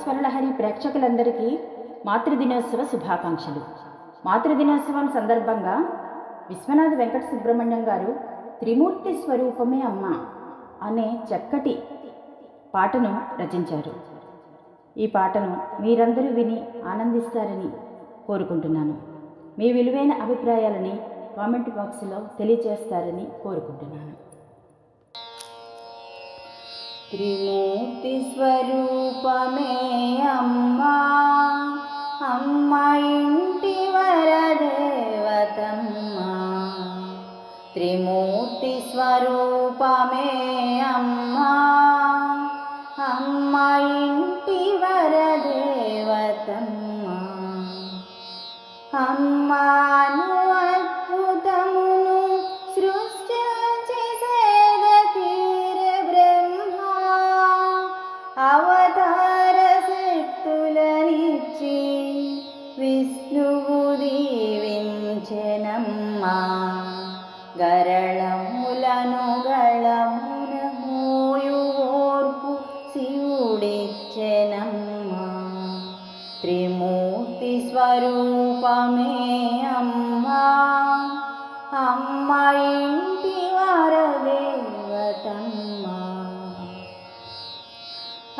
స్వరలహరి ప్రేక్షకులందరికీ మాతృదినోత్సవ శుభాకాంక్షలు. మాతృదినోత్సవం సందర్భంగా విశ్వనాథ వెంకట సుబ్రహ్మణ్యం గారు త్రిమూర్తి స్వరూపమే అమ్మ అనే చక్కటి పాటను రచించారు. ఈ పాటను మీరందరూ విని ఆనందిస్తారని కోరుకుంటున్నాను. మీ విలువైన అభిప్రాయాలని కామెంట్ బాక్స్లో తెలియజేస్తారని కోరుకుంటున్నాను. త్రిమూర్తి స్వరూపమే అమ్మా, అమ్మ ఇంటి వరదేవతమ్మా. త్రిమూర్తి స్వరూపమే అమ్మా, అమ్మ ఇంటి వరదేవతమ్మా. అమ్మాను అద్భుతమును సృష్టించి సేద తీరే బ్రహ్మ, అవతార శక్తులనిచ్చి విష్ణువు దీవించెనమ్మా. గరళములను గళమున మోయు ఓర్పు శివుడిచ్చెనమ్మా. త్రిమూర్తి స్వరూపమే అమ్మా, అమ్మ ఇంటి వరదేవతమ్మా.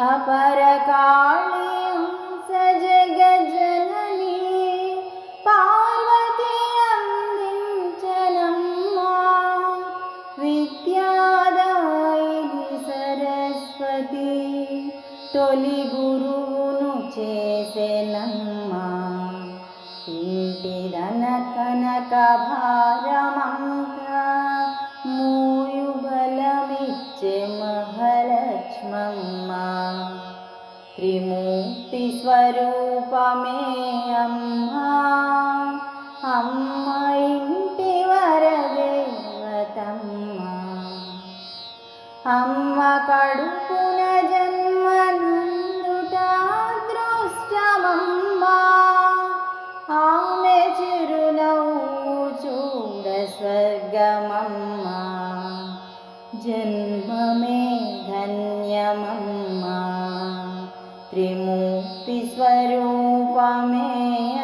అపరకాళి హంస జగజ్జనని పార్వతి అందించనమ్మా. విద్యాదాయిని సరస్వతి తొలి గురువును చేసెనమ్మా. ఇంటిదన కనక భారమంతా మూయు బలమిచ్చే మహాలక్ష్మమ్మా. త్రిమూర్తి స్వరూపమే అమ్మా, అమ్మ ఇంటి వరదేవతమ్మా. అమ్మ కడుపున జన్మనందుట అదృష్టమమ్మా. ఆమె చిరునవ్వు చూడ స్వర్గమమ్మా. జన్మమే ధన్యమమ్మా. త్రిమూర్తి స్వరూపమే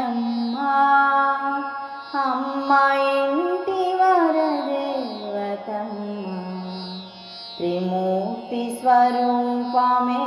అమ్మా, అమ్మ ఇంటి వరదేవతమ్మా. త్రిమూర్తి స్వరూపమే